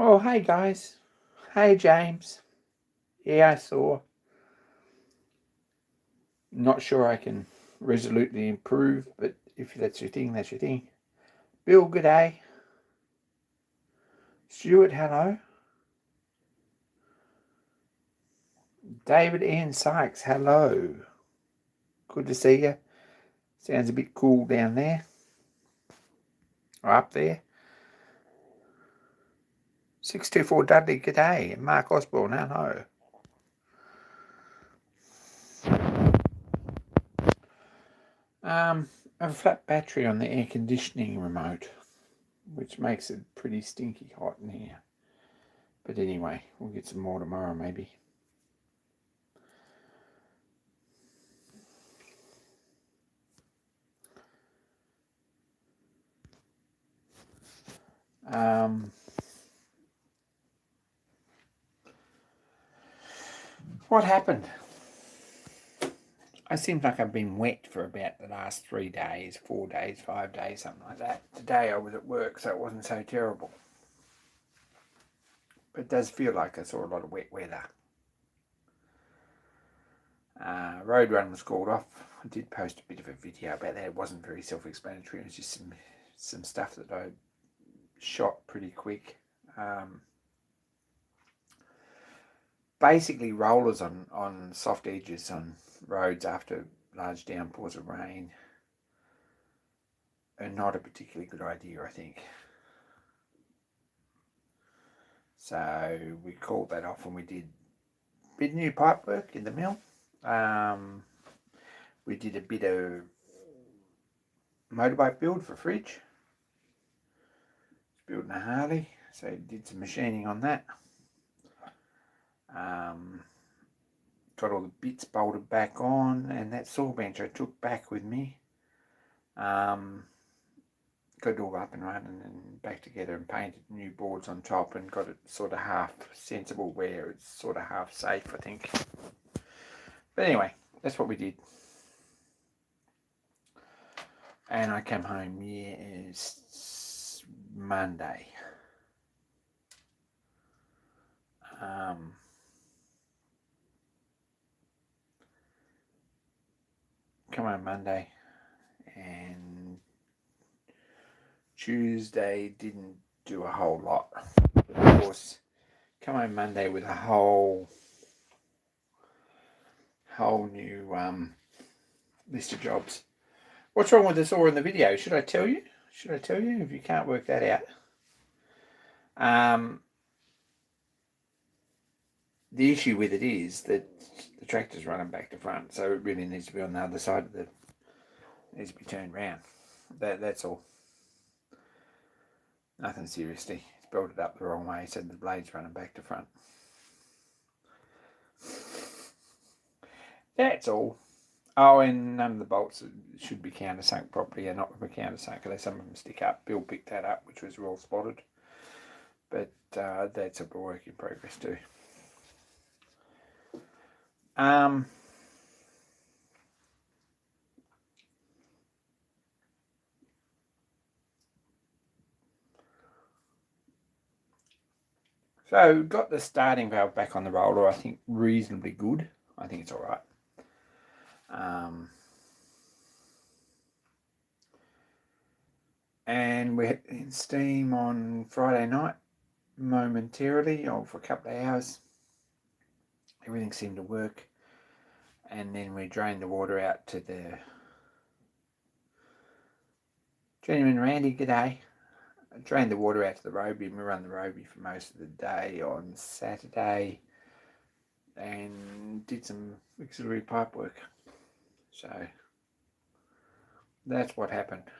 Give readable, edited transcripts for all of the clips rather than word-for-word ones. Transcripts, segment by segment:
Oh, hey guys. Hey James. Yeah, I saw. Not sure I can resolutely improve, but if that's your thing, that's your thing. Bill, good day. Stuart, hello. David Ian Sykes, hello. Good to see you. Sounds a bit cool down there. Or up there. 624 Dudley, good day. Mark Osborne, hello. I have a flat battery on the air conditioning remote, which makes it pretty stinky hot in here. But anyway, we'll get some more tomorrow maybe. What happened? I seem like I've been wet for about the last 3 days, 4 days, 5 days, something like that. Today I was at work, so it wasn't so terrible. But it does feel like I saw a lot of wet weather. Road run was called off. I did post a bit of a video about that. It wasn't very self-explanatory. It was just some stuff that I shot pretty quick. Basically rollers on soft edges on roads after large downpours of rain are not a particularly good idea, I think. So we called that off and we did a bit of new pipe work in the mill. We did a bit of motorbike build for Fridge. Building a Harley, so did some machining on that. Got all the bits bolted back on, and that saw bench I took back with me. Got it all up and running and back together and painted new boards on top and got it sort of half sensible where it's sort of half safe, I think. But anyway, that's what we did. And I came home, it's Monday. Come home Monday, and Tuesday didn't do a whole lot. Of course, come home Monday with a whole new list of jobs. What's wrong with the saw in the video? Should I tell you? Should I tell you if you can't work that out? The issue with it is that the tractor's running back to front, so it really needs to be on the other side of the. It needs to be turned round. That's all. Nothing seriously. It's belted up the wrong way, so the blade's running back to front. That's all. Oh, and none of the bolts should be countersunk properly. They're not countersunk, because some of them stick up. Bill picked that up, which was well spotted. But that's a work in progress too. So got the starting valve back on the roller, I think reasonably good. I think it's all right. And we had in steam on Friday night momentarily, or for a couple of hours. Everything seemed to work. And then we drained the water out to the Genuine Randy, g'day. I drained the water out to the Roby, and we run the Roby for most of the day on Saturday and did some auxiliary pipe work. So that's what happened.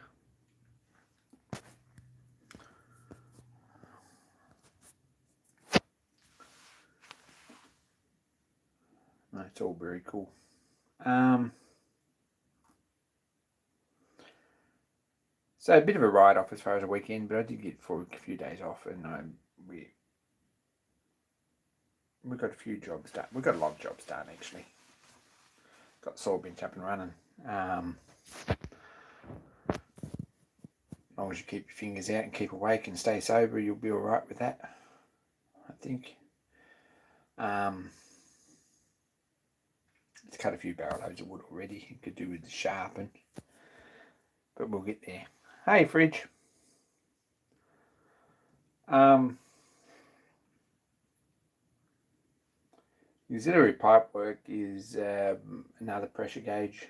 It's all very cool. So a bit of a write-off as far as a weekend, but I did get for a few days off, and we got a few jobs done. We got a lot of jobs done actually. Got the saw bench up and running. As long as you keep your fingers out and keep awake and stay sober, you'll be all right with that. think. It's cut a few barrel loads of wood already. It could do with the sharpen, but we'll get there. Hey, fridge. Auxiliary pipe work is another pressure gauge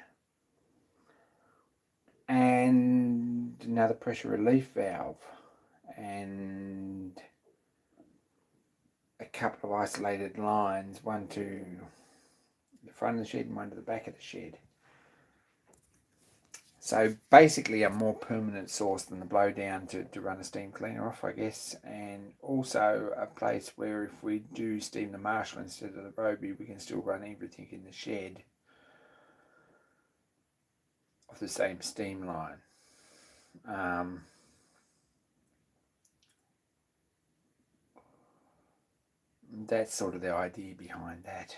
and another pressure relief valve and a couple of isolated lines, one to the front of the shed and one to the back of the shed. So basically a more permanent source than the blowdown to run a steam cleaner off, I guess, and also a place where if we do steam the Marshall instead of the Roby, we can still run everything in the shed off the same steam line. That's sort of the idea behind that.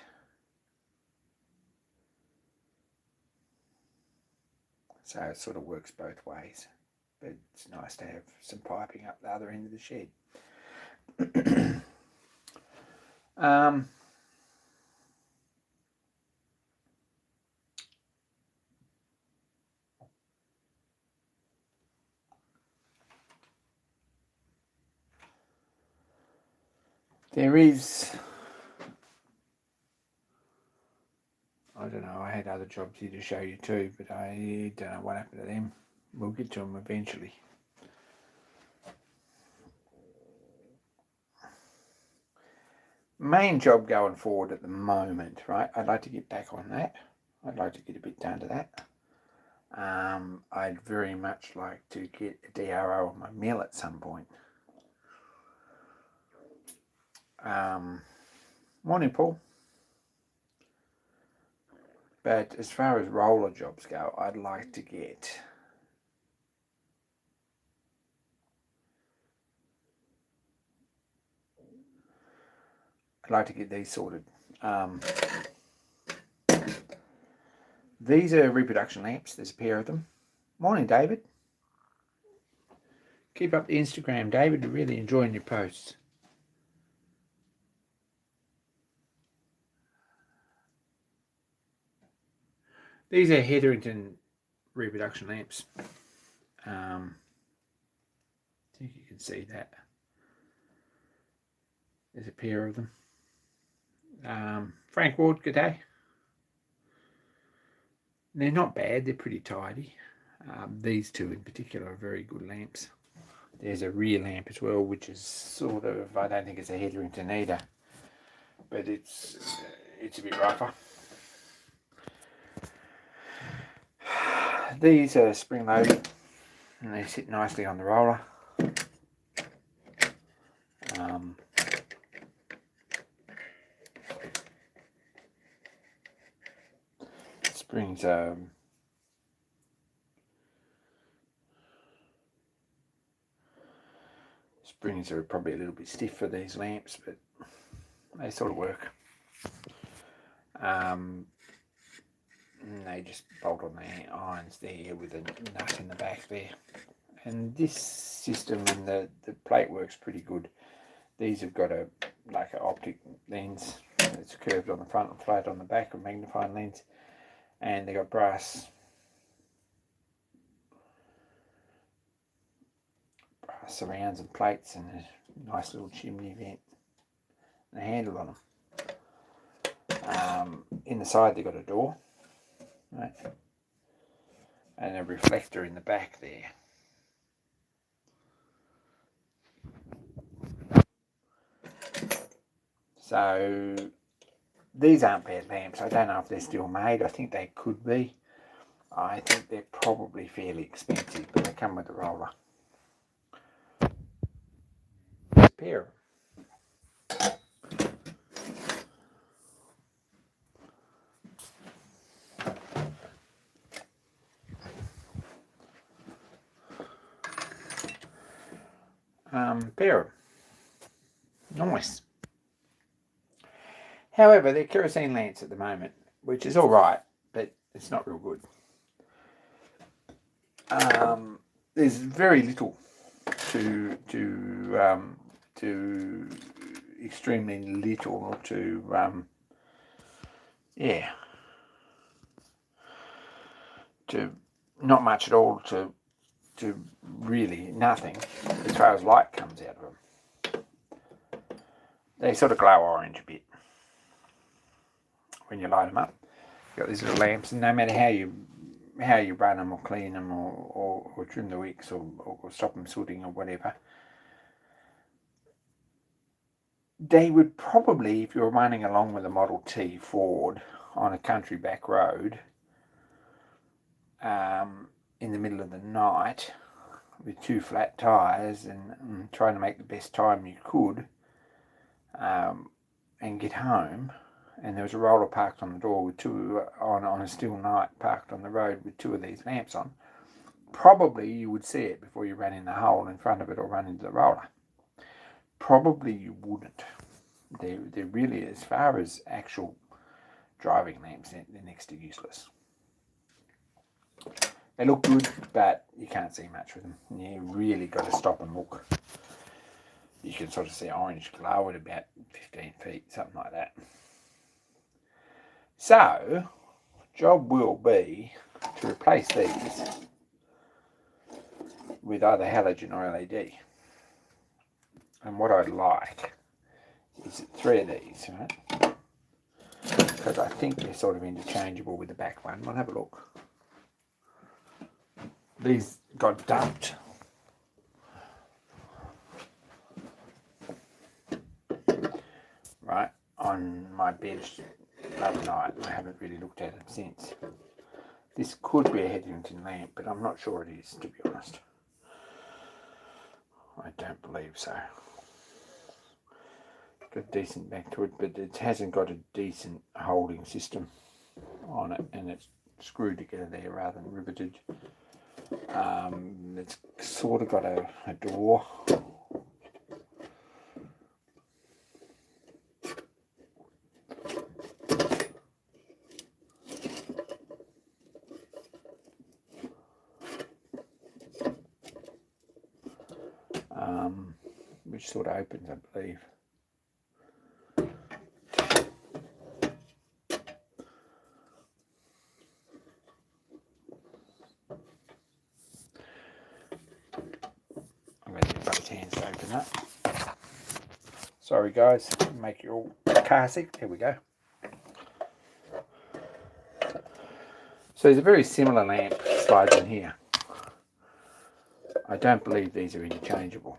So it sort of works both ways, but it's nice to have some piping up the other end of the shed. There is, I don't know, I had other jobs here to show you too, but I don't know what happened to them. We'll get to them eventually. Main job going forward at the moment, right? I'd like to get back on that. I'd like to get a bit down to that. I'd very much like to get a DRO on my mill at some point. Morning, Paul. But as far as roller jobs go, I'd like to get these sorted. These are reproduction lamps. There's a pair of them. Morning, David. Keep up the Instagram, David. Really enjoying your posts. These are Hetherington reproduction lamps. I think you can see that. There's a pair of them. Frank Ward, good day. They're not bad. They're pretty tidy. These two in particular are very good lamps. There's a rear lamp as well, which is sort of, I don't think it's a Hetherington either, but it's a bit rougher. These are spring loaded and they sit nicely on the roller. Springs are probably a little bit stiff for these lamps, but they sort of work. They just bolt on the irons there with a nut in the back there. And this system and the plate works pretty good. These have got like an optic lens. It's curved on the front and flat on the back, a magnifying lens. And they got brass surrounds and plates and a nice little chimney vent and a handle on them. In the side they've got a door, right, and a reflector in the back there. So these aren't bad lamps. I don't know if they're still made. I think they could be. I think they're probably fairly expensive, but they come with a roller. There's a pair of them. Pair of them. Nice. However, they're kerosene lamps at the moment, which is all right, but it's not real good. There's very little to extremely little to to not much at all to really nothing as far as light comes out of them. They sort of glow orange a bit when you light them up. You've got these little lamps, and no matter how you run them or clean them or trim the wicks or stop them sooting or whatever, they would probably, if you were running along with a Model T Ford on a country back road in the middle of the night with 2 flat tyres and trying to make the best time you could and get home, and there was a roller parked on the door with 2 on a still night parked on the road with 2 of these lamps on, probably you would see it before you ran in the hole in front of it or run into the roller. Probably you wouldn't. They're really, as far as actual driving lamps, they're next to useless. They look good, but you can't see much with them. You really got to stop and look. You can sort of see orange glow at about 15 feet, something like that. So, job will be to replace these with either halogen or LED. And what I'd like is 3 of these, right? Because I think they're sort of interchangeable with the back one. We'll have a look. These got dumped. Right, on my bench the other night. I haven't really looked at it since. This could be a Hetherington lamp, but I'm not sure it is, to be honest. I don't believe so. It's got a decent back to it, but it hasn't got a decent holding system on it, and it's screwed together there rather than riveted. It's sort of got a door. Which sort of opens, I believe. I'm going to get both hands to open that. Sorry guys, make you all car sick. There we go. So there's a very similar lamp slides in here. I don't believe these are interchangeable.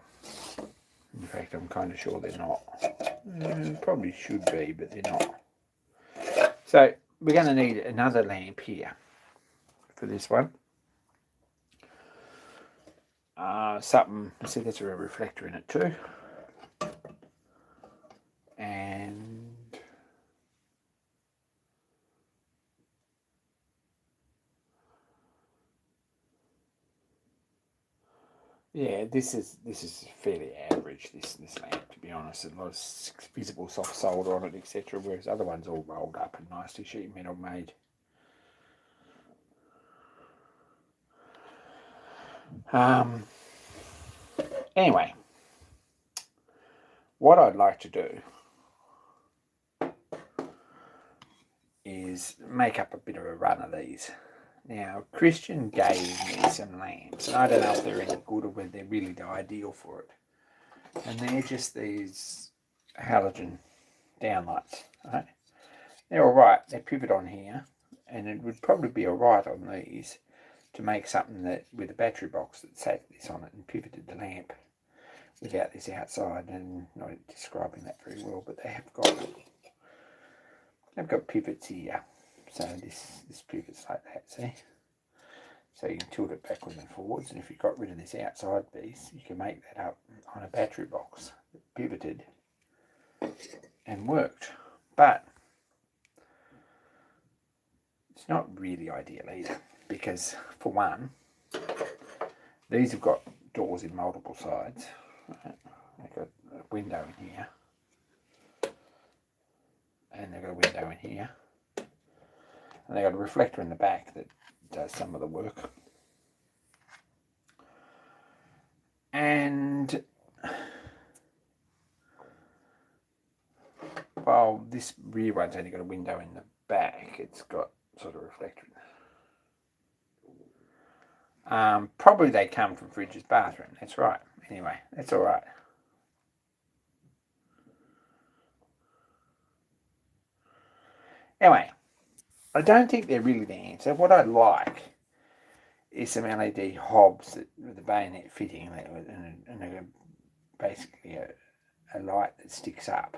In fact, I'm kind of sure they're not. Probably should be, but they're not. So we're going to need another lamp here for this one. Something, see, there's a reflector in it too. And yeah, this is fairly average, this lamp, to be honest. A lot of visible soft solder on it, etc., whereas other ones all rolled up and nicely sheet metal made. Anyway, what I'd like to do is make up a bit of a run of these. Now, Christian gave me some lamps, and I don't know if they're any good or whether they're really the ideal for it. And they're just these halogen downlights, right? They're alright, they pivot on here, and it would probably be alright on these to make something that with a battery box that sat this on it and pivoted the lamp without this outside. And not describing that very well, but they've got pivots here. So this pivots like that, see? So you can tilt it backwards and forwards, and if you got rid of this outside piece, you can make that up on a battery box that pivoted and worked. But it's not really ideal either, because for one, these have got doors in multiple sides. Right? They've got a window in here, and they've got a window in here, and they've got a reflector in the back that does some of the work. And well, this rear one's only got a window in the back. It's got sort of reflector. Probably they come from Fridge's bathroom. That's right. Anyway, that's all right. Anyway, I don't think they're really the answer. What I'd like is some LED hobs with a bayonet fitting and basically a light that sticks up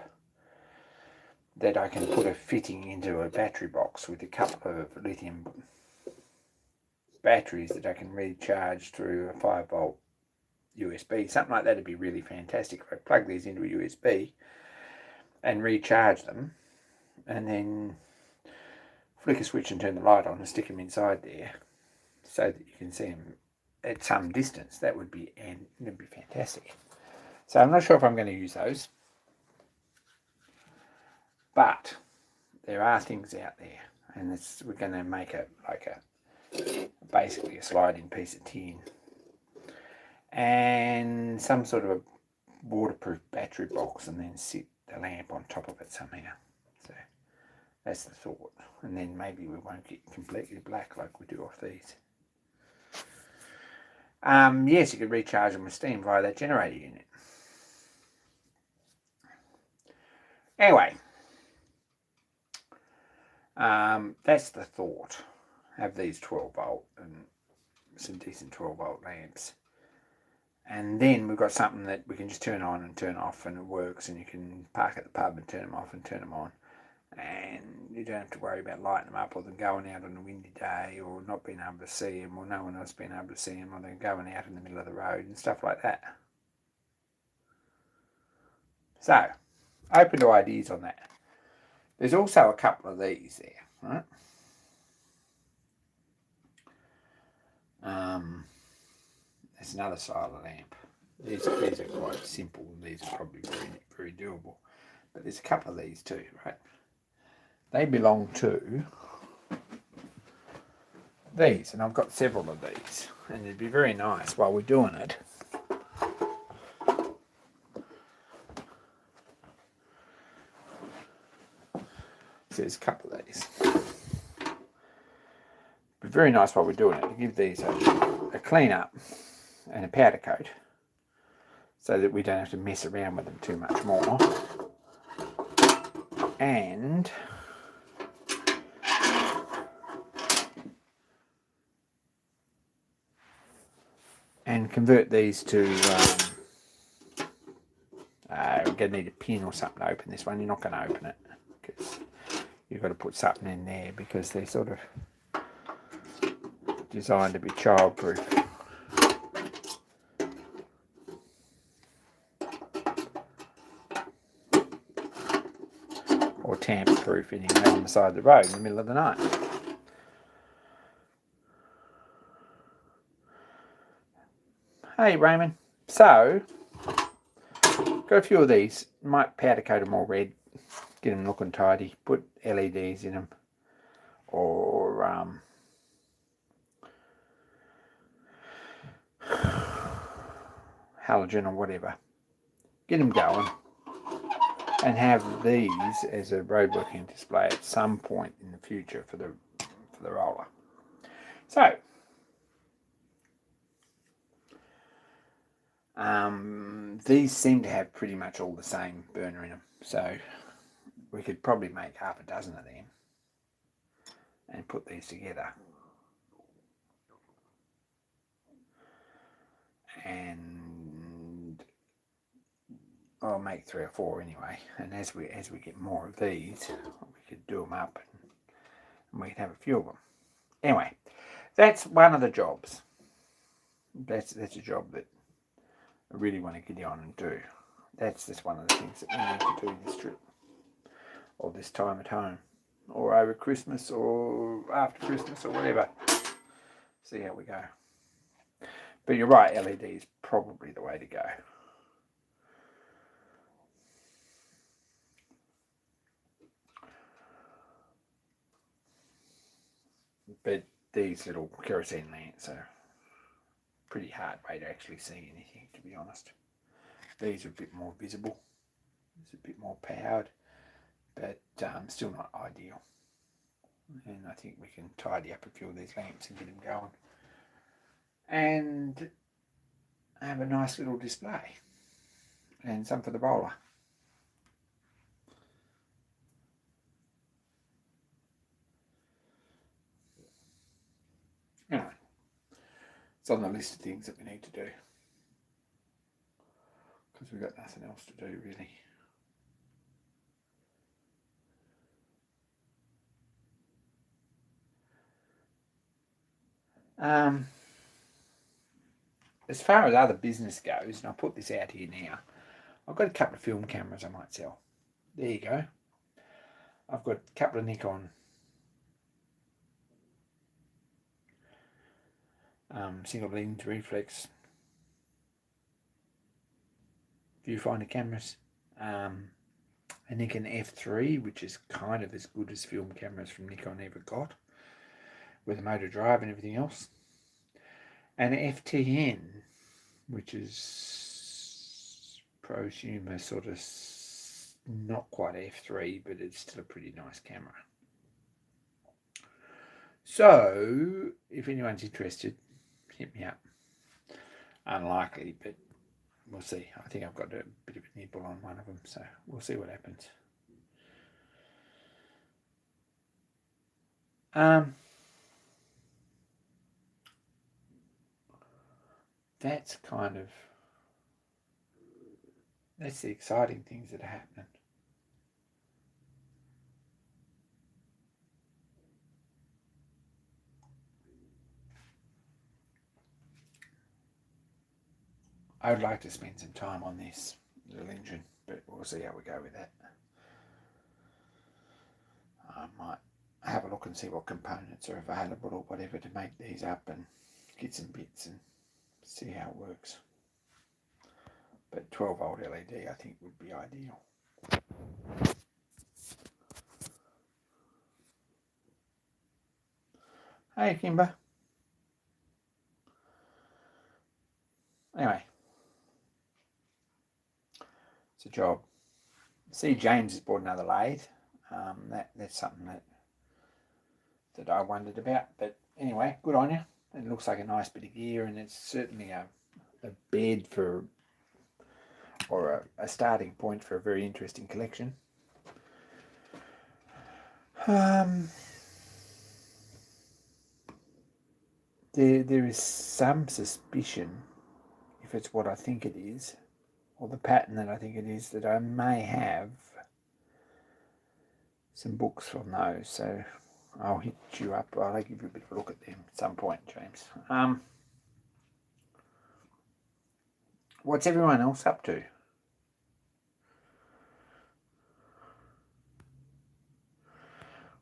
that I can put a fitting into a battery box with a couple of lithium batteries that I can recharge through a 5-volt USB. Something like that would be really fantastic. If I plug these into a USB and recharge them and then flick a switch and turn the light on and stick them inside there so that you can see them at some distance, that would be fantastic. So I'm not sure if I'm going to use those, but there are things out there, and we're going to make it like basically a sliding piece of tin and some sort of a waterproof battery box, and then sit the lamp on top of it somehow. So that's the thought, and then maybe we won't get completely black like we do off these. Yes, you could recharge them with steam via that generator unit. Anyway, that's the thought. Have these 12-volt and some decent 12-volt lamps. And then we've got something that we can just turn on and turn off, and it works, and you can park at the pub and turn them off and turn them on. And you don't have to worry about lighting them up, or them going out on a windy day, or not being able to see them, or no one else being able to see them, or they're going out in the middle of the road and stuff like that. So, open to ideas on that. There's also a couple of these there, right? There's another style of lamp. These are quite simple. These are probably very, very doable. But there's a couple of these too, right? They belong to these, and I've got several of these, and it'd be very nice while we're doing it. So there's a couple of these. It'd be very nice while we're doing it to give these a clean up and a powder coat, so that we don't have to mess around with them too much more. And convert these to we're going to need a pin or something to open this one. You're not going to open it because you've got to put something in there, because they're sort of designed to be childproof. Or tamper-proof anyway, on the side of the road in the middle of the night. Hey Raymond, so got a few of these. Might powder coat them all red, get them looking tidy, put LEDs in them, or halogen or whatever. Get them going, and have these as a roadworking display at some point in the future for the roller. So these seem to have pretty much all the same burner in them, so we could probably make half a dozen of them and put these together. And I'll make 3 or 4 anyway, and as we get more of these, we could do them up and we could have a few of them. Anyway, that's one of the jobs. That's a job that I really want to get on and do. That's just one of the things that we need to do this trip, or this time at home, or over Christmas, or after Christmas, or whatever. See how we go. But you're right, LED is probably the way to go. But these little kerosene lamps are pretty hard way to actually see anything, to be honest. These are a bit more visible. It's a bit more powered. but still not ideal. And I think we can tidy up a few of these lamps and get them going, and have a nice little display, and some for the bowler. Anyway, it's on the list of things that we need to do, because we've got nothing else to do really. As far as other business goes, and I'll put this out here now, I've got a couple of film cameras I might sell. There you go. I've got a couple of Nikon single lens reflex viewfinder cameras, a Nikon F3, which is kind of as good as film cameras from Nikon ever got, with a motor drive and everything else, and an FTN, which is prosumer, sort of not quite F3, but it's still a pretty nice camera. So if anyone's interested, hit me up. Unlikely, but we'll see. I think I've got a bit of a nibble on one of them, so we'll see what happens. That's the exciting things that are happening. I would like to spend some time on this little engine, but we'll see how we go with that. I might have a look and see what components are available or whatever to make these up, and get some bits and see how it works. But 12 volt LED I think would be ideal. Hey Kimber. Anyway, it's a job. See, James has bought another lathe. That's something that I wondered about. But anyway, good on you. It looks like a nice bit of gear, and it's certainly a bed for, or a starting point for a very interesting collection. There is some suspicion, if it's what I think it is, or the pattern that I think it is, that I may have some books from those. So I'll hit you up. I'll give you a bit of a look at them at some point, James. What's everyone else up to?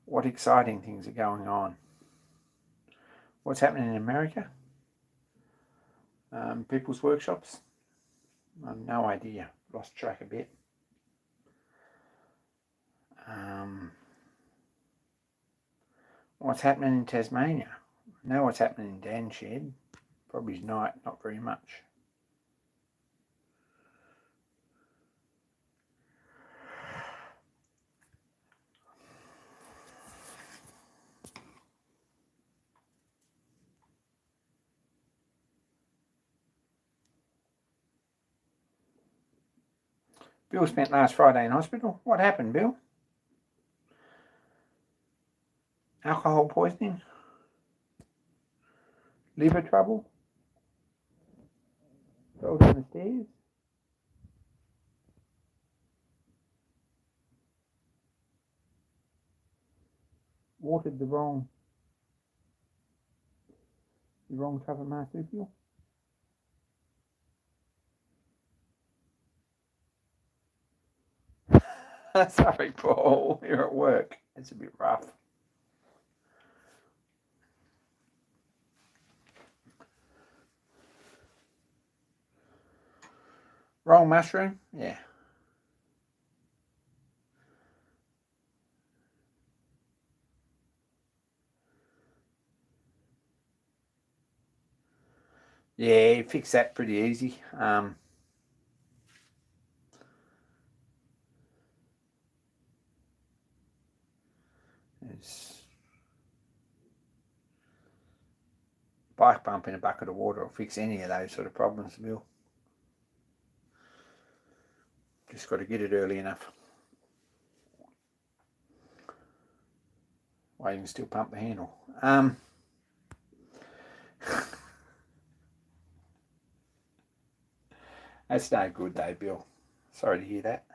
What exciting things are going on? What's happening in America? People's workshops? I've no idea. Lost track a bit. What's happening in Tasmania? I know what's happening in Dan's shed. Probably not very much. Bill spent last Friday in hospital. What happened, Bill? Alcohol poisoning? Liver trouble? Fell down the stairs? Watered the wrong truffle marsupial? Sorry, Paul. You're at work. It's a bit rough. Wrong mushroom? Yeah. Yeah, fix that pretty easy. bike bump in a bucket of water will fix any of those sort of problems, Bill. Just got to get it early enough. Why you can still pump the handle. That's no good though, Bill. Sorry to hear that.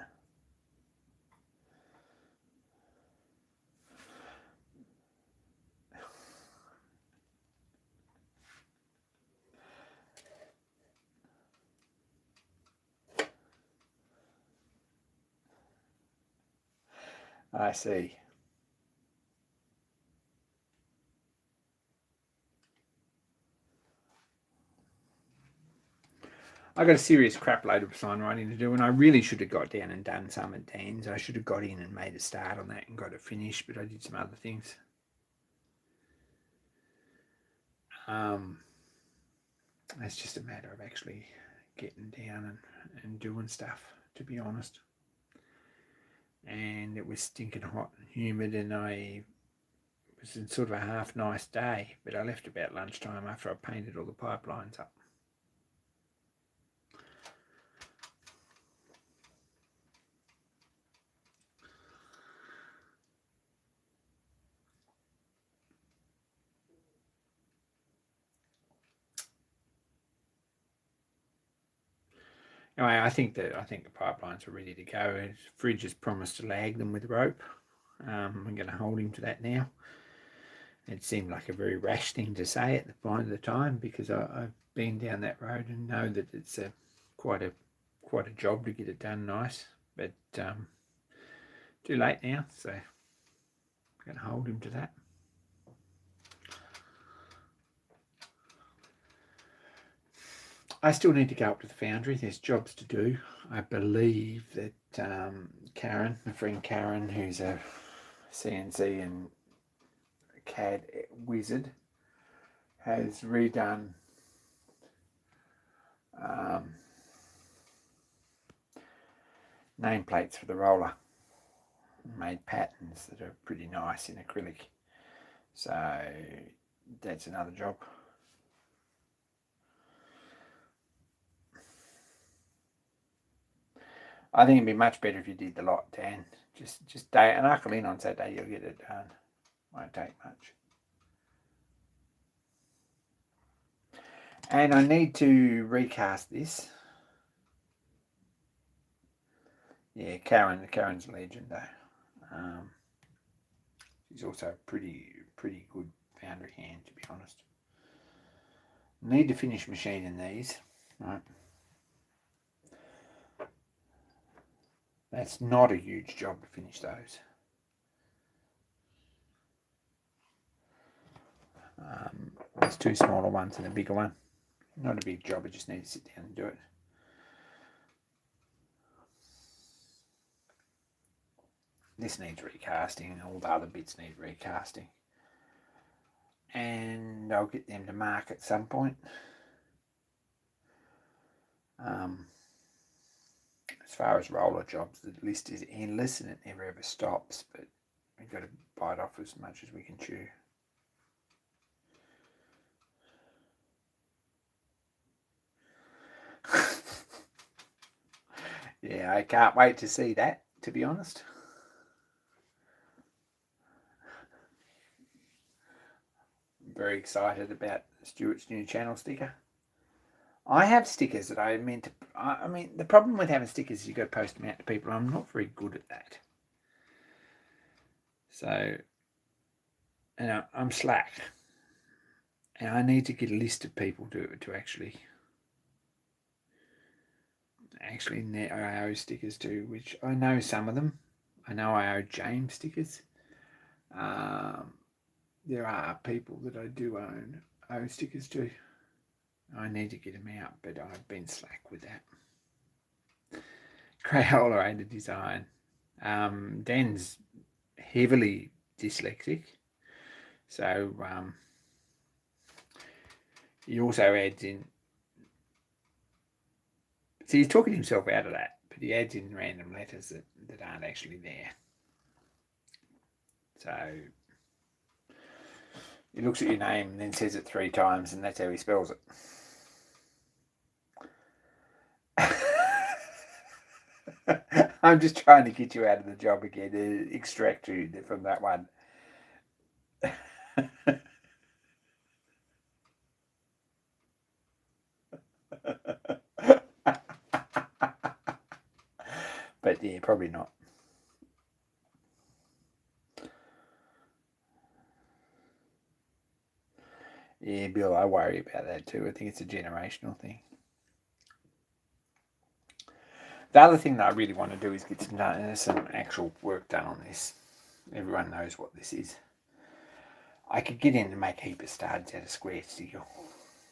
I see. I got a serious crap load of sign writing to do, and I really should have got down and done some at Dan's. I should have got in and made a start on that and got it finished, but I did some other things. It's just a matter of actually getting down and doing stuff, to be honest. And it was stinking hot and humid, and it was in sort of a half nice day, but I left about lunchtime after I painted all the pipelines up. Anyway, I think the pipelines are ready to go. Fridge has promised to lag them with rope. I'm going to hold him to that now. It seemed like a very rash thing to say at the point of the time, because I've been down that road and know that it's quite a job to get it done nice. But too late now, so I'm going to hold him to that. I still need to go up to the foundry. There's jobs to do. I believe that Karen, my friend Karen, who's a CNC and CAD wizard, has redone nameplates for the roller. Made patterns that are pretty nice in acrylic. So that's another job. I think it'd be much better if you did the lot, Dan. Just day and knuckle in on Saturday, you'll get it done. Won't take much. And I need to recast this. Yeah, Karen's a legend though. She's also a pretty good foundry hand, to be honest. Need to finish machining these, right? That's not a huge job to finish those. There's two smaller ones and a bigger one. Not a big job, I just need to sit down and do it. This needs recasting, and all the other bits need recasting. And I'll get them to mark at some point. As far as roller jobs, the list is endless and it never ever stops, but we've got to bite off as much as we can chew. Yeah, I can't wait to see that, to be honest. I'm very excited about Stuart's new channel sticker. I have stickers that I meant to... I mean, the problem with having stickers is you've got to post them out to people. I'm not very good at that. So, you know, I'm slack. And I need to get a list of people to actually I owe stickers to, which I know some of them. I know I owe James stickers. There are people that I do owe stickers to. I need to get them out, but I've been slack with that. Crayola aided design. Dan's heavily dyslexic, so he also adds in. So he's talking himself out of that, but he adds in random letters that aren't actually there. So He looks at your name and then says it 3 times, and that's how he spells it. I'm just trying to get you out of the job again, to extract you from that one. But yeah, probably not. Yeah, Bill, I worry about that too. I think it's a generational thing. The other thing that I really want to do is get some actual work done on this. Everyone knows what this is. I could get in and make a heap of studs out of square steel.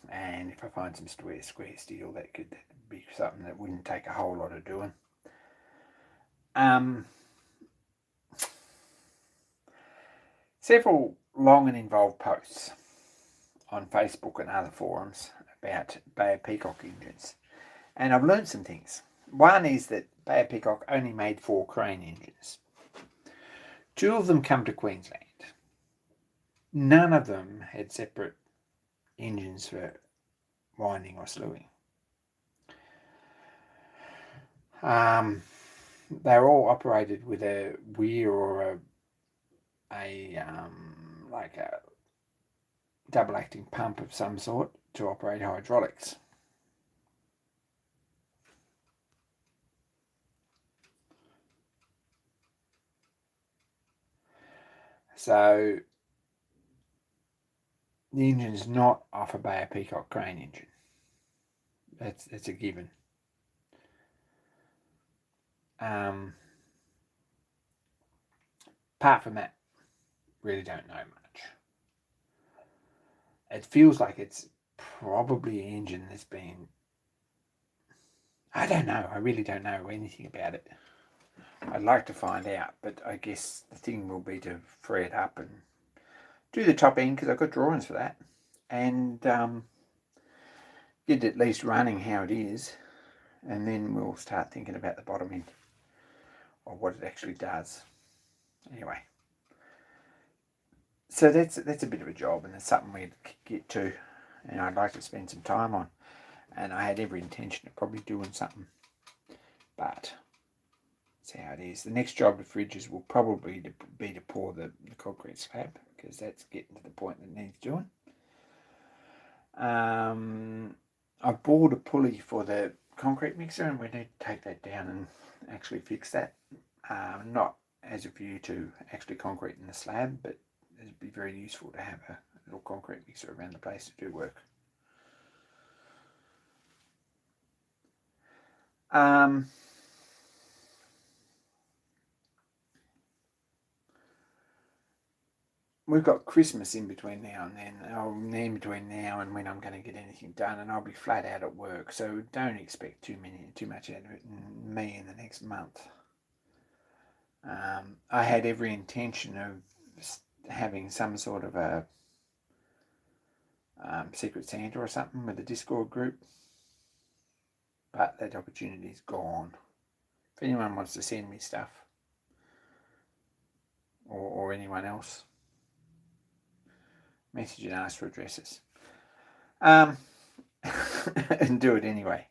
And if I find some square steel, that could be something that wouldn't take a whole lot of doing. Several long and involved posts on Facebook and other forums about Bay of Peacock engines. And I've learned some things. One is that Bay of Peacock only made 4 crane engines. 2 of them come to Queensland. None of them had separate engines for winding or slewing. They're all operated with a weir or like a double acting pump of some sort to operate hydraulics. So the engine's not off a Bay of Peacock crane engine. That's a given. Apart from that, really don't know much. It feels like it's probably an engine that's been... I don't know. I really don't know anything about it. I'd like to find out, but I guess the thing will be to free it up and do the top end, because I've got drawings for that, and get it at least running how it is, and then we'll start thinking about the bottom end or what it actually does. Anyway, so that's a bit of a job, and it's something we'd get to, and I'd like to spend some time on. And I had every intention of probably doing something, but that's how it is. The next job of fridges will probably be to pour the concrete slab, because that's getting to the point that needs doing. I bought a pulley for the concrete mixer, and we need to take that down and actually fix that. Not as a view to actually concrete in the slab, but it'd be very useful to have a little concrete mixer around the place to do work. We've got Christmas in between now and then, or in between now and when I'm going to get anything done, and I'll be flat out at work, so don't expect too much out of it in me in the next month. I had every intention of having some sort of a Secret Santa or something with a Discord group, but that opportunity's gone. If anyone wants to send me stuff, or anyone else, message and ask for addresses, and do it anyway.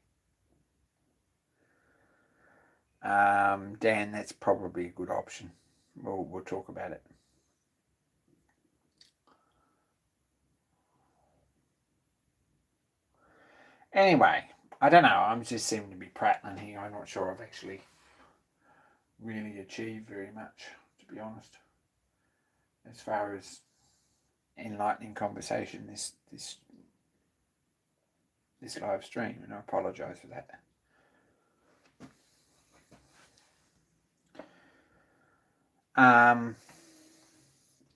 Dan, that's probably a good option. We'll talk about it. Anyway, I don't know. I'm just seeming to be prattling here. I'm not sure I've actually really achieved very much, to be honest, as far as enlightening conversation this live stream, and I apologise for that.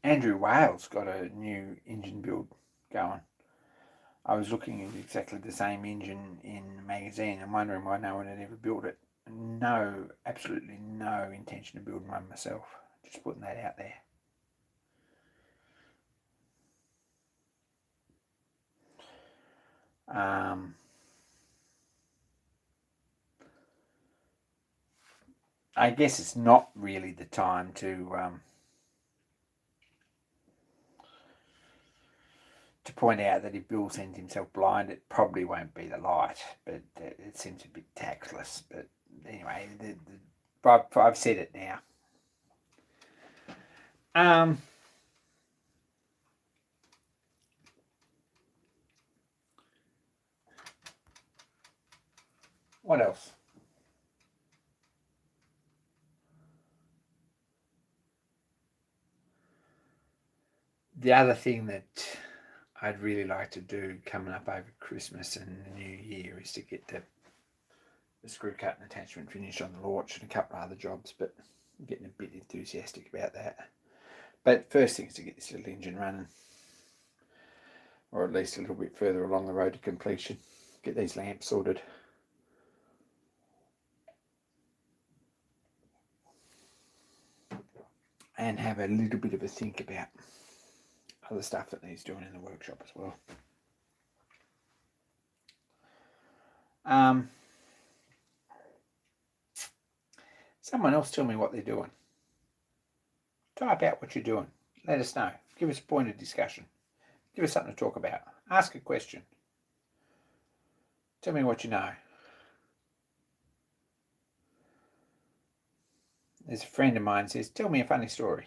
Andrew Wales got a new engine build going. I was looking at exactly the same engine in the magazine and wondering why no one had ever built it. No, absolutely no intention of building one myself. Just putting that out there. I guess it's not really the time to to point out that if Bill sends himself blind, it probably won't be the light, but it seems a bit tactless. But anyway, I've said it now. What else? The other thing that I'd really like to do coming up over Christmas and the New Year is to get the screw cut and attachment finished on the launch and a couple of other jobs, but I'm getting a bit enthusiastic about that. But first thing is to get this little engine running, or at least a little bit further along the road to completion. Get these lamps sorted. And have a little bit of a think about other stuff that needs doing in the workshop as well. Someone else tell me what they're doing. Type out what you're doing. Let us know. Give us a point of discussion. Give us something to talk about. Ask a question. Tell me what you know. There's a friend of mine says, tell me a funny story.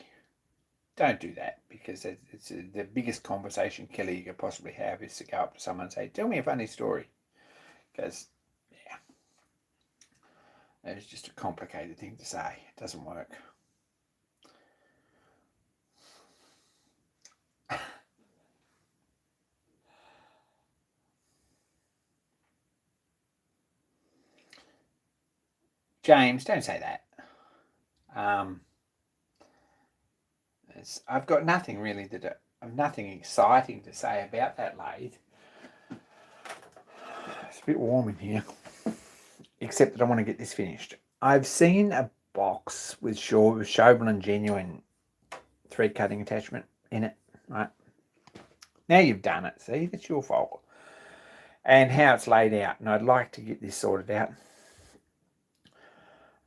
Don't do that, because it's the biggest conversation killer you could possibly have is to go up to someone and say, tell me a funny story. Because, yeah, it's just a complicated thing to say. It doesn't work. James, don't say that. I've got nothing really I've nothing exciting to say about that lathe. It's a bit warm in here, except that I want to get this finished. I've seen a box with Chauvelin genuine thread cutting attachment in it, right? Now you've done it, see, that's your fault. And how it's laid out, and I'd like to get this sorted out.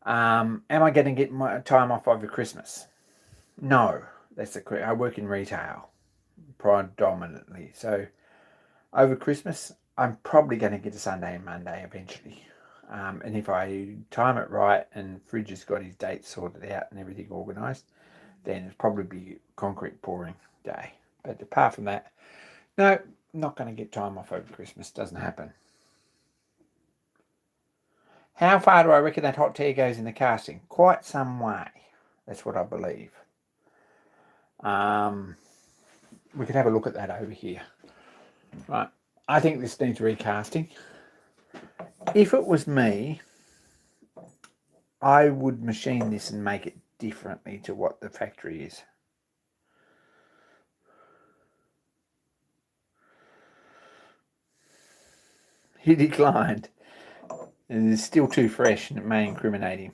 Am I going to get my time off over Christmas? No, that's the correct. I work in retail predominantly, so over Christmas I'm probably going to get a Sunday and Monday eventually. And if I time it right and Fridge has got his dates sorted out and everything organised, then it'll probably be concrete pouring day. But apart from that, no, not going to get time off over Christmas. Doesn't happen. How far do I reckon that hot tear goes in the casting? Quite some way. That's what I believe. We could have a look at that over here. Right. I think this needs recasting. If it was me, I would machine this and make it differently to what the factory is. He declined. It is still too fresh and it may incriminate him.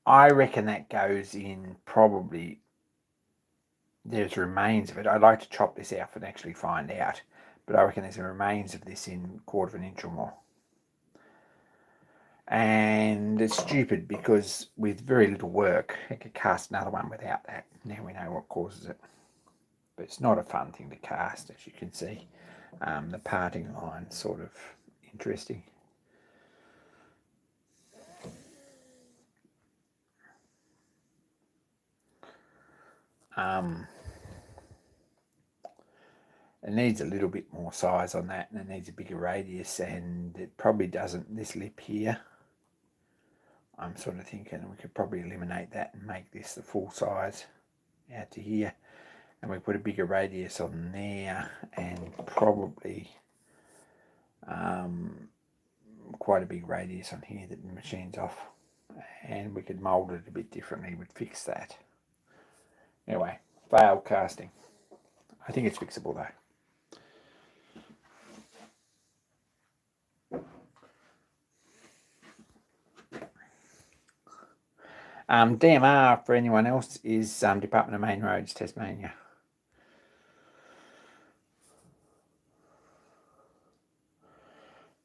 I reckon that goes in probably, there's remains of it. I'd like to chop this out and actually find out, but I reckon there's remains of this in 1/4 inch or more. And it's stupid because with very little work, I could cast another one without that. Now we know what causes it. But it's not a fun thing to cast, as you can see. The parting line's sort of interesting. It needs a little bit more size on that, and it needs a bigger radius, and it probably doesn't, this lip here, I'm sort of thinking we could probably eliminate that and make this the full size out to here, and we put a bigger radius on there, and probably quite a big radius on here that the machine's off, and we could mould it a bit differently. We'd fix that. Anyway, failed casting. I think it's fixable though. DMR, for anyone else, is Department of Main Roads, Tasmania.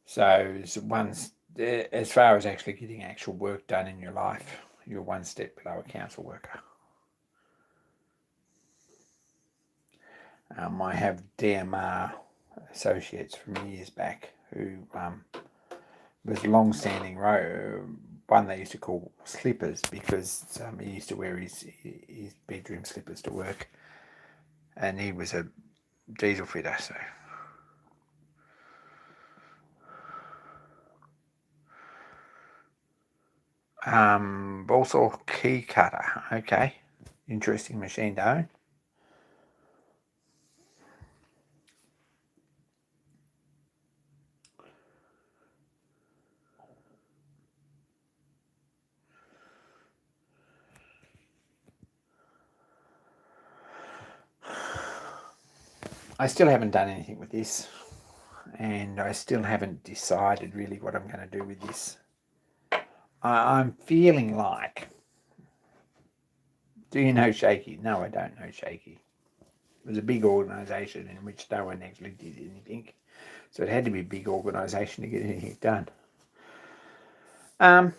So one's as far as actually getting actual work done in your life, you're one step below a council worker. I have DMR associates from years back who was long-standing one they used to call slippers, because he used to wear his bedroom slippers to work, and he was a diesel fitter. So also key cutter. Okay, interesting machine to own. I still haven't done anything with this, and I still haven't decided really what I'm going to do with this. I'm feeling like, do you know Shaky? No, I don't know Shaky. It was a big organisation in which no one actually did anything, so it had to be a big organisation to get anything done. I'm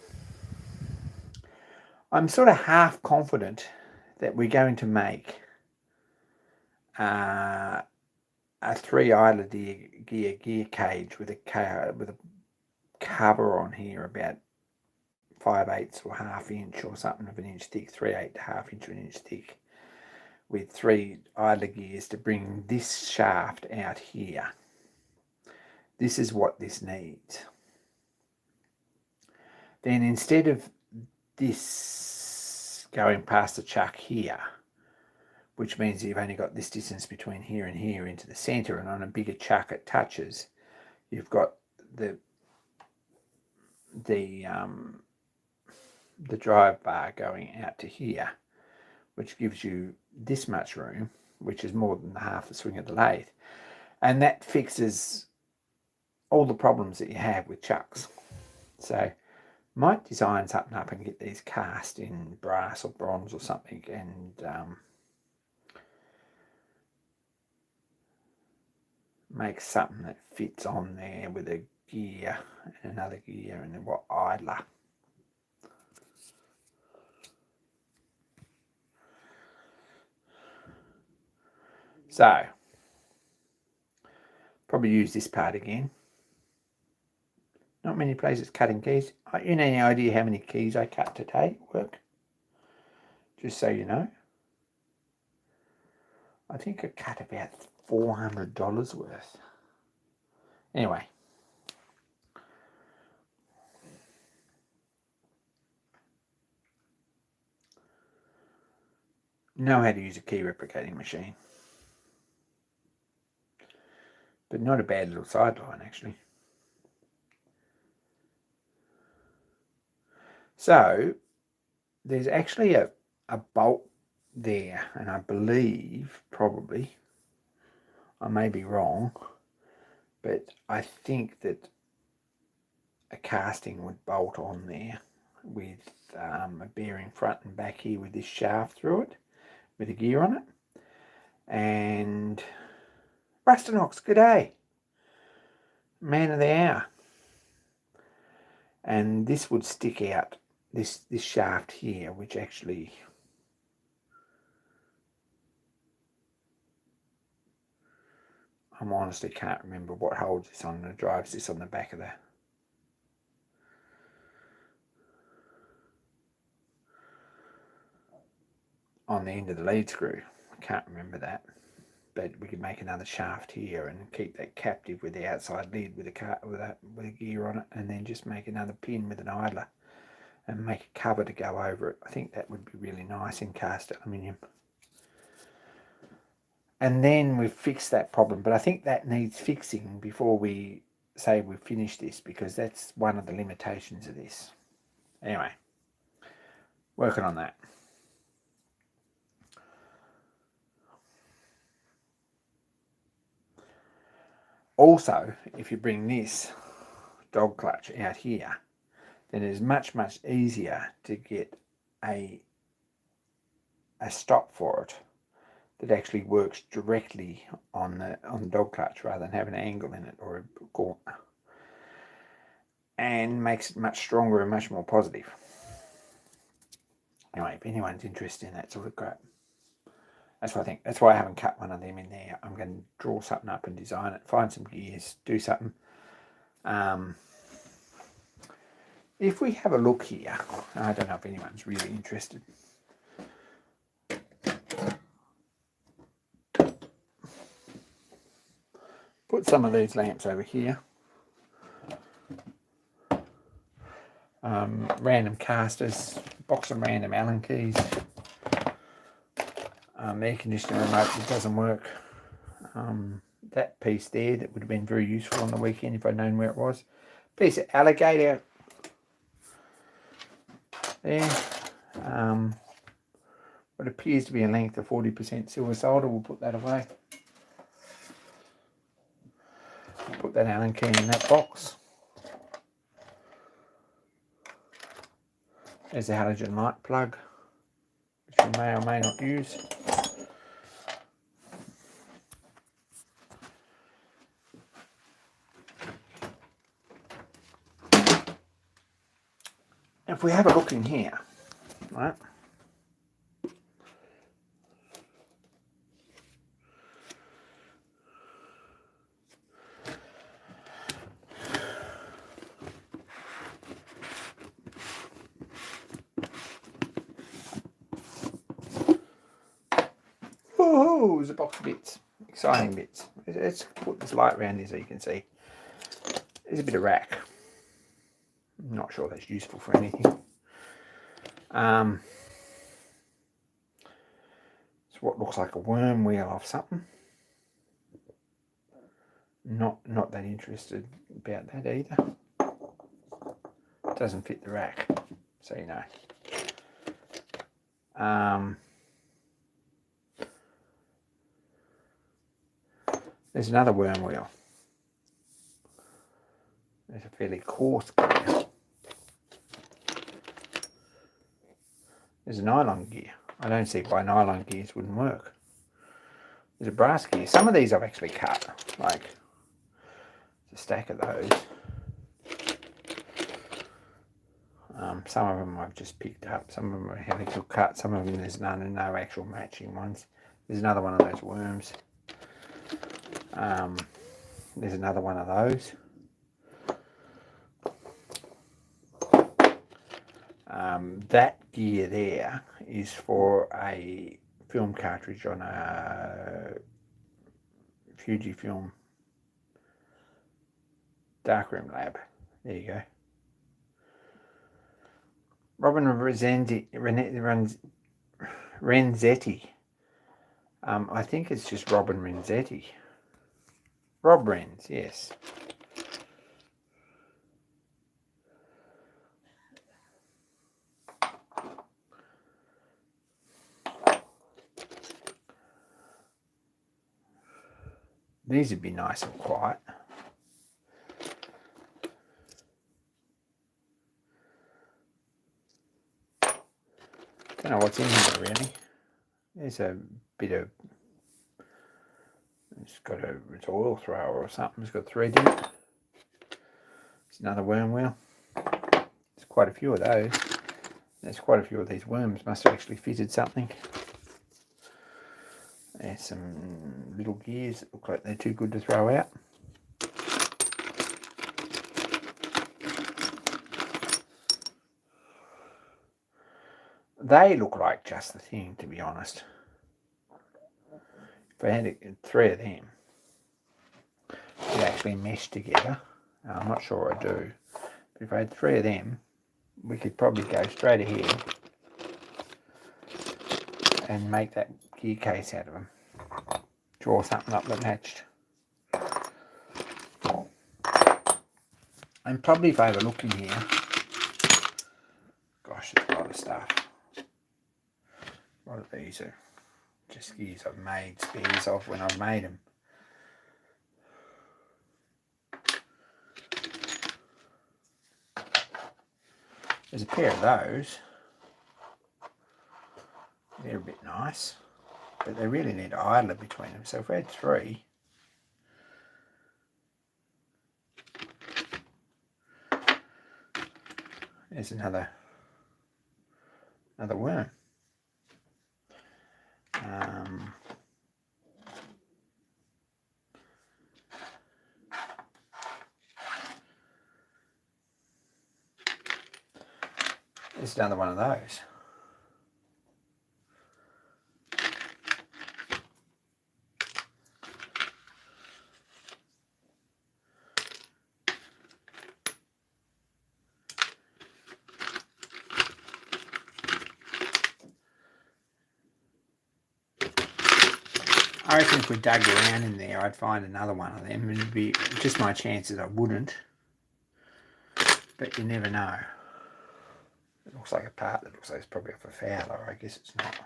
sort of half confident that we're going to make a 3 idler gear cage with a cover on here about 5/8 or ½ inch or something of an inch thick, 3/8 to ½ inch or an inch thick, with 3 idler gears to bring this shaft out here. This is what this needs. Then instead of this going past the chuck here, which means you've only got this distance between here and here into the centre, and on a bigger chuck it touches, you've got the drive bar going out to here, which gives you this much room, which is more than half the swing of the lathe, and that fixes all the problems that you have with chucks. So might design something up and get these cast in brass or bronze or something, and make something that fits on there with a gear and another gear and then what idler. So probably use this part again. Not many places cutting keys. You know, any idea how many keys I cut today at work? Just so you know. I think I cut about $400 worth. Anyway. Know how to use a key replicating machine. But not a bad little sideline, actually. So there's actually a bolt there, and I believe, probably, I may be wrong, but I think that a casting would bolt on there with a bearing front and back here with this shaft through it, with a gear on it. And Rustanox, g'day, man of the hour. And this would stick out, this shaft here, which actually, I honestly can't remember what holds this on and drives this on the back of the on the end of the lead screw. I can't remember that, but we could make another shaft here and keep that captive with the outside lid with a gear on it, and then just make another pin with an idler and make a cover to go over it. I think that would be really nice in cast aluminium. And then we've fixed that problem, but I think that needs fixing before we say we've finished this, because that's one of the limitations of this. Anyway, working on that. Also, if you bring this dog clutch out here, then it's much easier to get a stop for it that actually works directly on the dog clutch rather than have an angle in it or a corner, and makes it much stronger and much more positive. Anyway, if anyone's interested in that sort of crap, that's what I think. That's why I haven't cut one of them in there. I'm going to draw something up and design it, find some gears, do something. If we have a look here, I don't know if anyone's really interested. Put some of these lamps over here. Random casters, box of random Allen keys. Air conditioner remote that doesn't work. That piece there that would have been very useful on the weekend if I'd known where it was. Piece of alligator there. What appears to be a length of 40% silver solder. We'll put that away. Put that Allen key in that box. There's the halogen light plug, which we may or may not use. If we have a look in here, right? Oh, there's a box of bits, exciting bits. Let's put this light around here so you can see. There's a bit of rack. I'm not sure that's useful for anything. It's what looks like a worm wheel off something. Not that interested about that either. It doesn't fit the rack, so you know. There's another worm wheel. There's a fairly coarse gear. There's a nylon gear. I don't see why nylon gears wouldn't work. There's a brass gear. Some of these I've actually cut, like a stack of those. Some of them I've just picked up. Some of them are helical cut. Some of them there's no actual matching ones. There's another one of those worms. There's another one of those. That gear there is for a film cartridge on a Fujifilm darkroom lab. There you go. Robin Renzetti. I think it's just Robin Renzetti. Rob Renz, yes. These would be nice and quiet. Don't know what's in here really. There's a bit of, it's oil thrower or something. It's got thread in it. It's another worm wheel. There's quite a few of those. There's quite a few of these worms. Must have actually fitted something. There's some little gears that look like they're too good to throw out. They look like just the thing, to be honest. If I had 3 of them, they actually mesh together. I'm not sure I do. But if I had 3 of them, we could probably go straight ahead and make that gear case out of them. Draw something up that matched. And probably if I have a look in here, gosh, there's a lot of stuff. A lot of these are just gears I've made spares of when I've made them. There's a pair of those. They're a bit nice, but they really need an idler between them. So if we had 3, there's another another worm. There's another one of those. I reckon if we dug around in there, I'd find another one of them. It'd be just my chances I wouldn't. But you never know. It looks like a part that looks like it's probably off a fowler. I guess it's not.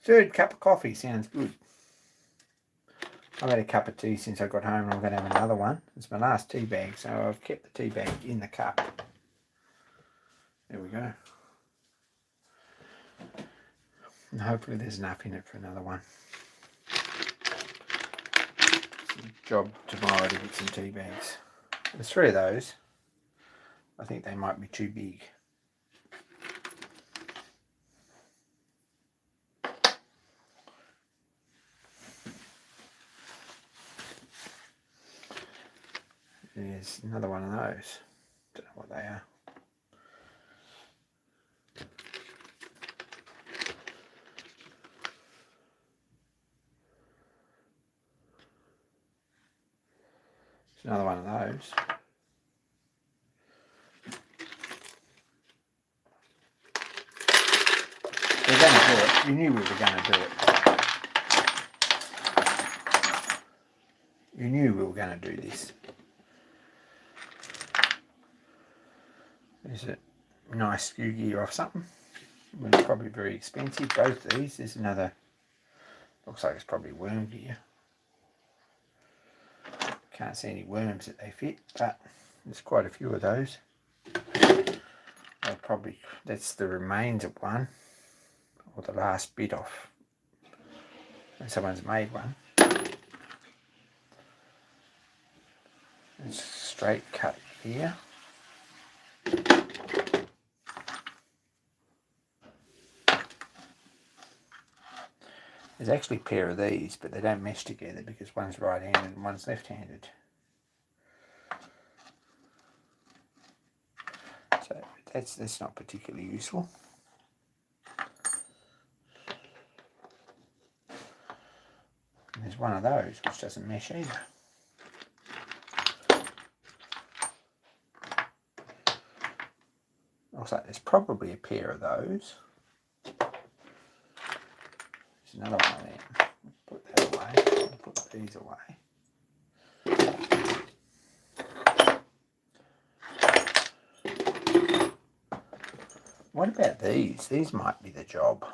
Third cup of coffee sounds good. I've had a cup of tea since I got home and I'm going to have another one. It's my last tea bag, so I've kept the tea bag in the cup. There we go. And hopefully there's enough in it for another one. It's a job tomorrow to get some tea bags. There's 3 of those. I think they might be too big. There's another one of those. Don't know what they are. There's another one of those. We're going to do it. You knew we were going to do it. You knew we were going to do this. There's a nice skew gear off something. It's probably very expensive. Both these. There's another. Looks like it's probably worm gear. Can't see any worms that they fit, but there's quite a few of those. Probably that's the remains of one, or the last bit off when someone's made one. It's straight cut here. There's actually a pair of these, but they don't mesh together because one's right-handed and one's left-handed. So that's not particularly useful. And there's one of those which doesn't mesh either. Looks like there's probably a pair of those. There's another one there. Put that away. Put these away. What about these? These might be the job.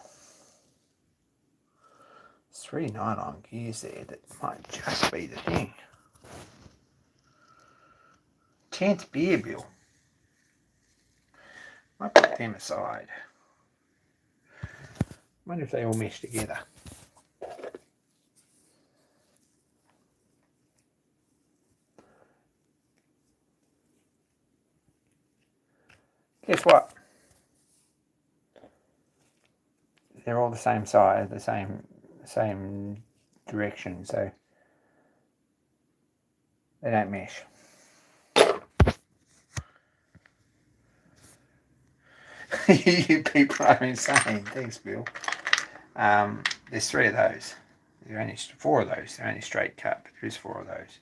There's 3 nylon gears there that might just be the thing. 10th beer bill. Might put them aside. Wonder if they all mesh together. Guess what? They're all the same size, the same direction, so they don't mesh. You people are insane. Thanks, Bill. There's 3 of those. There are only 4 of those. They're only straight cut, but there is 4 of those.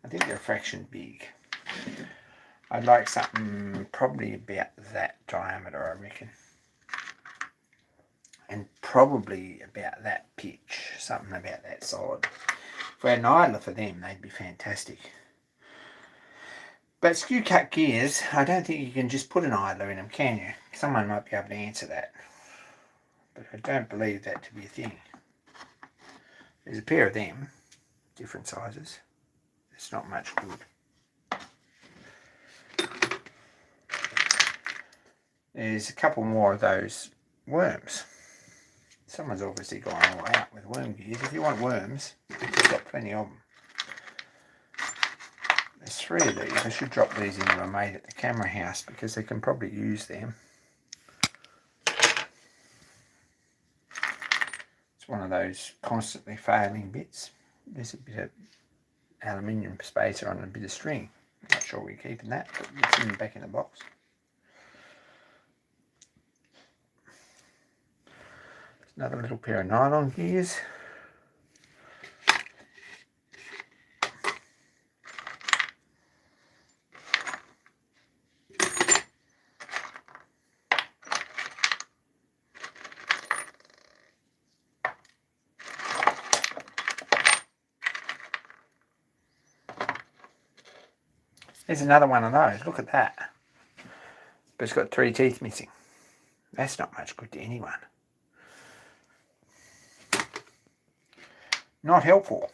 I think they're a fraction big. I'd like something probably about that diameter, I reckon. And probably about that pitch, something about that solid. If we had an idler for them, they'd be fantastic. But skew cut gears, I don't think you can just put an idler in them, can you? Someone might be able to answer that. But I don't believe that to be a thing. There's a pair of them, different sizes. It's not much good. There's a couple more of those worms. Someone's obviously gone all out with worm gears. If you want worms, you've got plenty of them. There's 3 of these. I should drop these into a mate at the camera house because they can probably use them. It's one of those constantly failing bits. There's a bit of aluminium spacer on a bit of string. Not sure we're keeping that, but it's in the back in the box. Another little pair of nylon gears. There's another one of those. Look at that. But it's got 3 teeth missing. That's not much good to anyone. Not helpful.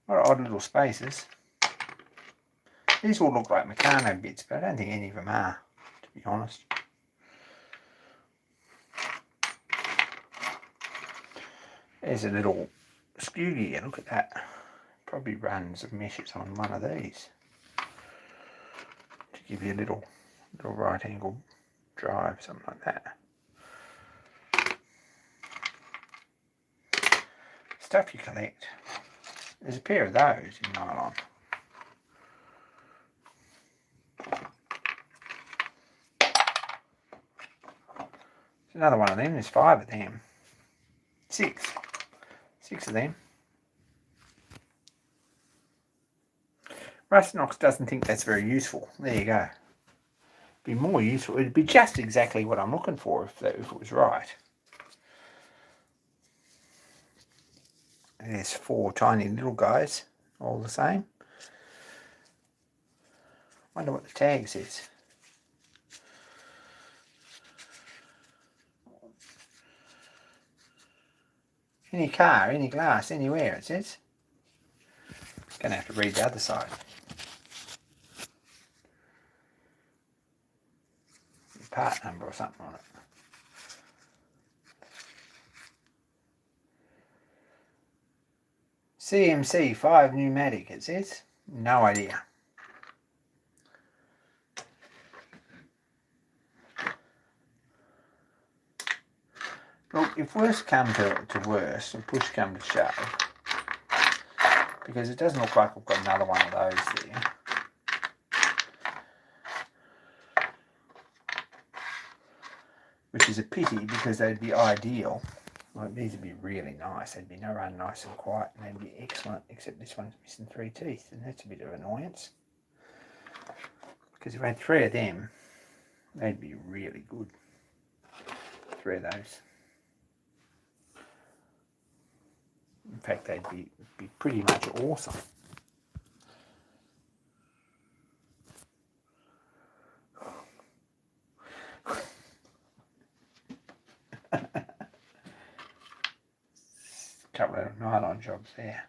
What odd little spaces. These all look like Meccano bits, but I don't think any of them are, to be honest. There's a little skew gear, look at that. Probably runs of meshes on one of these to give you a little right angle drive, something like that. Stuff you collect. There's a pair of those in nylon. There's another one of them. There's 5 of them. 6 of them. Rustnox doesn't think that's very useful. There you go. Be more useful. It'd be just exactly what I'm looking for if it was right. There's 4 tiny little guys, all the same. Wonder what the tag says. Any car, any glass, anywhere, it says. Gonna have to read the other side. Part number or something on it. CMC 5 pneumatic, it says. No idea. Look, if worse come to worse, and push come to shove, because it doesn't look like I've got another one of those there. Which is a pity because they'd be ideal. Like these would be really nice. They'd be no run nice and quiet and they'd be excellent, except this one's missing 3 teeth and that's a bit of an annoyance. Because if I had 3 of them, they'd be really good. 3 of those. In fact, they'd be pretty much awesome. Couple of nylon jobs there.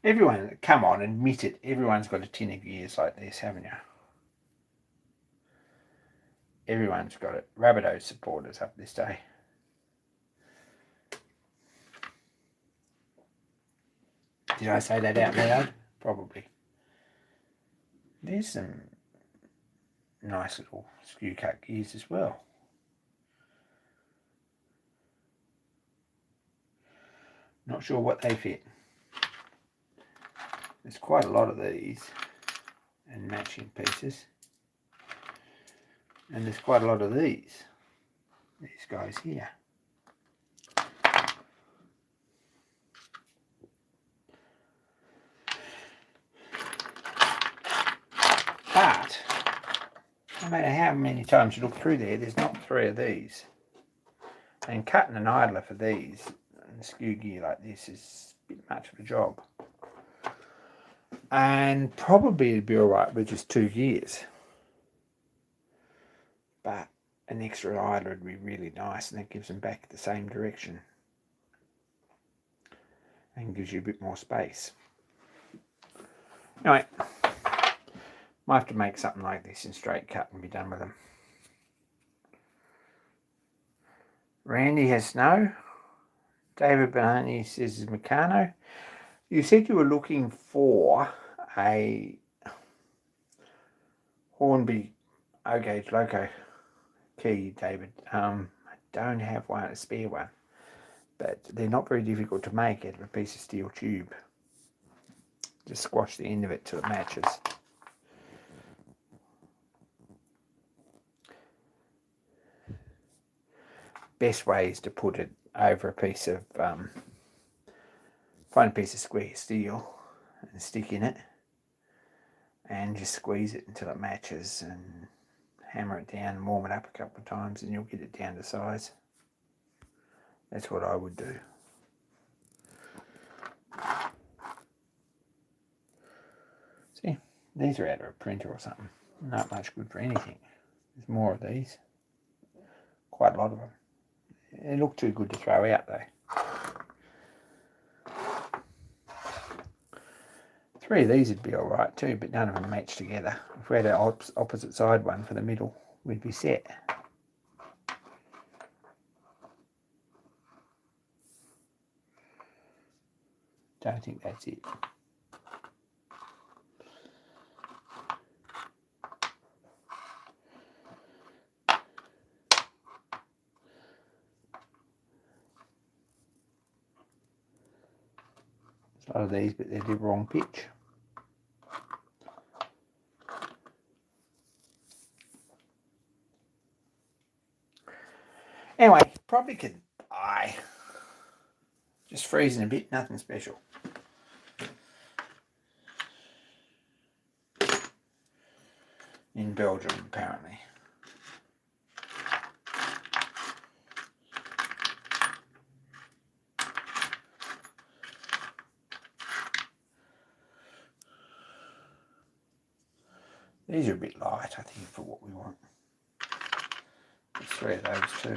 Everyone, come on, admit it. Everyone's got a tin of gears like this, haven't you? Everyone's got it. Rabbitohs supporters up this day. Did I say that out loud? Probably. There's some nice little skew cut gears as well. Not sure what they fit. There's quite a lot of these and matching pieces. And there's quite a lot of these guys here. But no matter how many times you look through there, there's not 3 of these. And cutting an idler for these and skew gear like this is a bit much of a job. And probably it'd be alright with just 2 gears. But an extra idler would be really nice and that gives them back the same direction. And gives you a bit more space. Anyway, might have to make something like this in straight cut and be done with them. Randy has snow. David Benoni says is Meccano. You said you were looking for a Hornby O-gauge loco key, David. I don't have one, a spare one, but they're not very difficult to make out of a piece of steel tube. Just squash the end of it till it matches. Best way is to put it over a piece of find a piece of square steel and stick in it and just squeeze it until it matches and hammer it down and warm it up a couple of times and you'll get it down to size. That's what I would do. See, these are out of a printer or something. Not much good for anything. There's more of these. Quite a lot of them. They look too good to throw out though. 3 of these would be alright too, but none of them match together. If we had an opposite side one for the middle, we'd be set. Don't think that's it. There's a lot of these, but they're the wrong pitch. Anyway, probably could buy. Just freezing a bit, nothing special. In Belgium, apparently. These are a bit light, I think, for what we want. There's 3 of those too.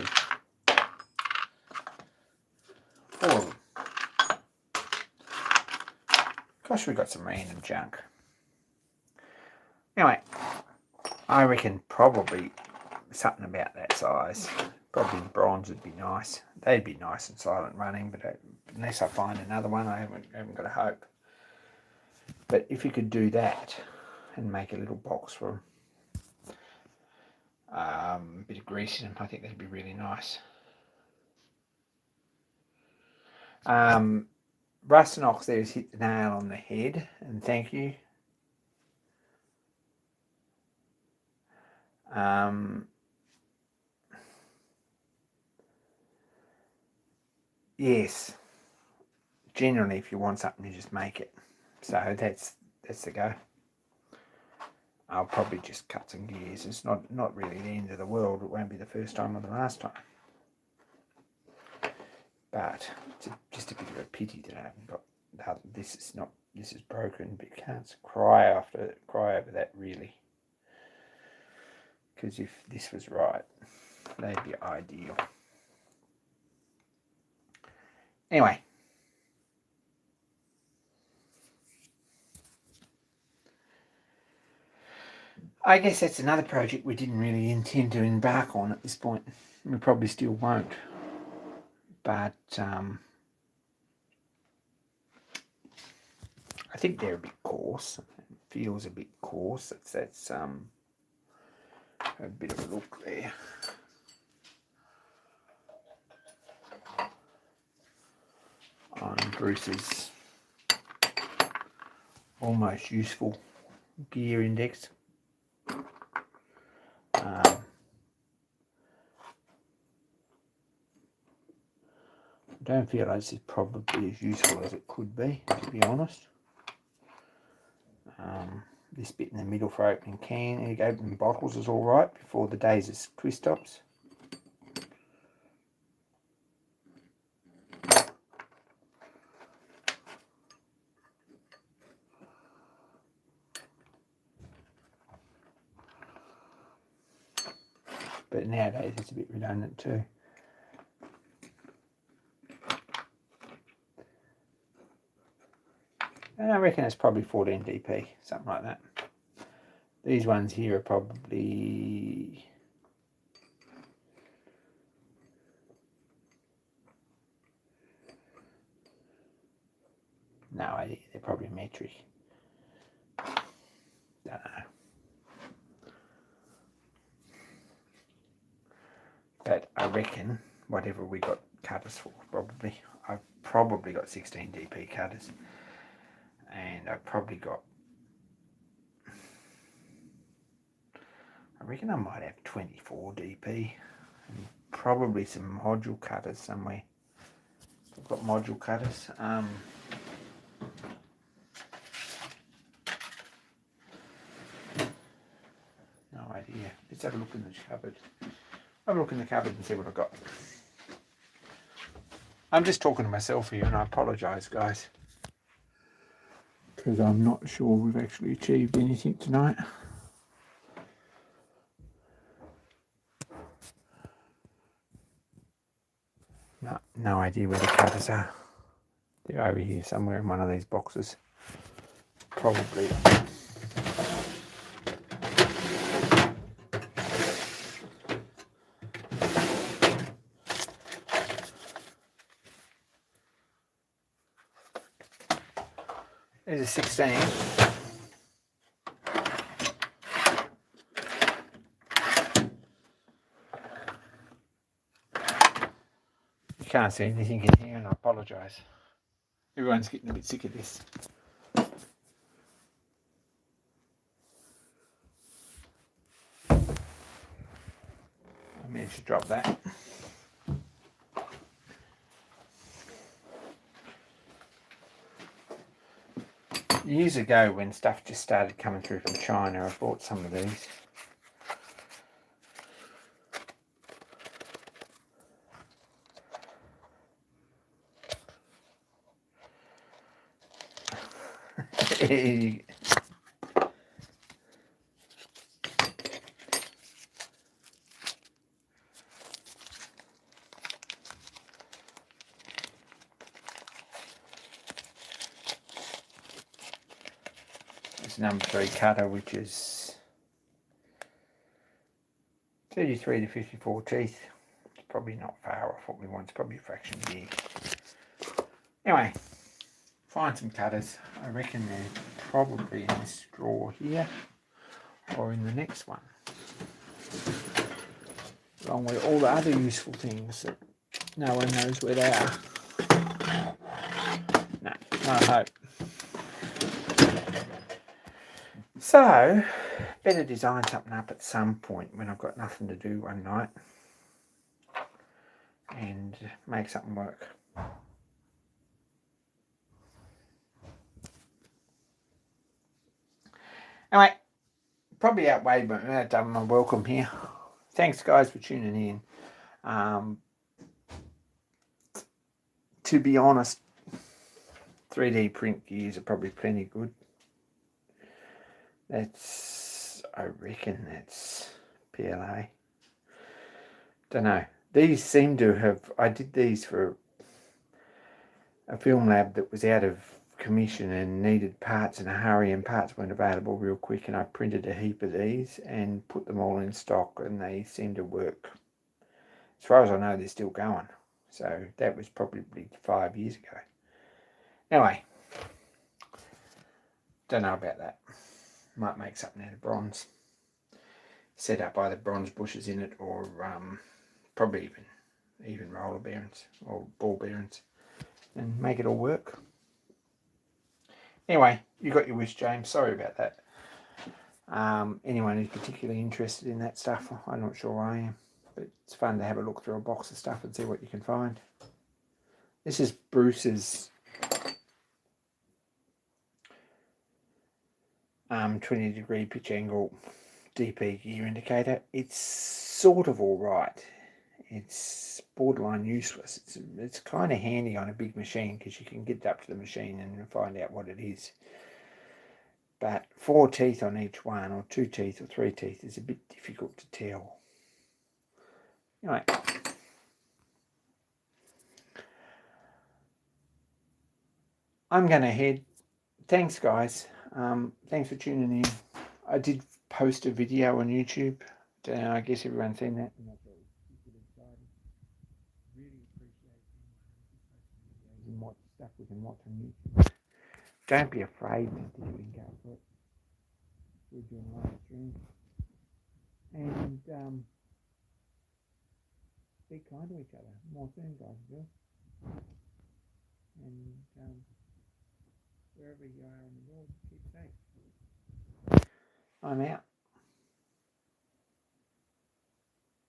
4 of them. Gosh, we got some random junk. Anyway, I reckon probably something about that size. Probably the bronze would be nice. They'd be nice and silent running, but unless I find another one, I haven't got a hope. But if you could do that and make a little box for them, a bit of grease in them, I think that'd be really nice. Rustanox there has hit the nail on the head, and thank you. Yes, generally if you want something you just make it, so that's the go. I'll probably just cut some gears. It's not really the end of the world. It won't be the first time or the last time, but it's just a bit of a pity that I haven't got this is broken, but you can't cry over that really, because if this was right, that'd be ideal. Anyway, I guess that's another project we didn't really intend to embark on at this point. We probably still won't, but I think they're a bit coarse. It feels a bit coarse. That's a bit of a look there. On Bruce's almost useful gear index. I don't feel like this is probably as useful as it could be, to be honest. This bit in the middle for opening opening bottles is all right before the days of twist tops. But nowadays it's a bit redundant too. And I reckon it's probably 14 dp, something like that. These ones here are probably No idea. They're probably metric. Don't know. But I reckon whatever we got cutters for, probably. I've probably got 16 DP cutters. And I've probably got, I reckon I might have 24 DP. And probably some module cutters somewhere. I've got module cutters. No idea. Let's have a look in the cupboard. Have a look in the cupboard and see what I've got. I'm just talking to myself here and I apologise, guys. Because I'm not sure we've actually achieved anything tonight. No idea where the cutters are. They're over here somewhere in one of these boxes. Probably. There's a 16. You can't see anything in here and I apologise. Everyone's getting a bit sick of this. I managed to drop that. Years ago when stuff just started coming through from China, I bought some of these. It's number 3 cutter, which is 33 to 54 teeth. It's probably not far off what we want. It's probably a fraction big. Anyway, find some cutters. I reckon they're probably in this drawer here or in the next one. Along with all the other useful things that no one knows where they are. No hope. So, better design something up at some point when I've got nothing to do one night and make something work. Anyway, probably outweighed my welcome here. Thanks guys for tuning in. To be honest, 3D print gears are probably plenty good. I reckon that's PLA. Don't know. These seem to have, I did these for a film lab that was out of commission and needed parts in a hurry and parts weren't available real quick, and I printed a heap of these and put them all in stock and they seem to work. As far as I know, they're still going. So that was probably 5 years ago. Anyway, don't know about that. Might make something out of bronze. Set up either bronze bushes in it or probably even roller bearings or ball bearings and make it all work. Anyway, you got your wish, James. Sorry about that. Anyone who's particularly interested in that stuff, I'm not sure I am. But it's fun to have a look through a box of stuff and see what you can find. This is Bruce's 20-degree pitch angle DP gear indicator. It's sort of all right. It's borderline useless. It's kind of handy on a big machine because you can get up to the machine and find out what it is. But 4 teeth on each one, or 2 teeth or 3 teeth, is a bit difficult to tell. Anyway, I'm going to head. Thanks, guys. Thanks for tuning in. I did post a video on YouTube. I guess everyone's seen that. Really appreciate and what stuff we can watch on YouTube. don't be afraid to stick a link up for it. We're doing live streams. And be kind to each other. More soon, guys, Bill. And wherever you are in the world, keep safe. I'm out.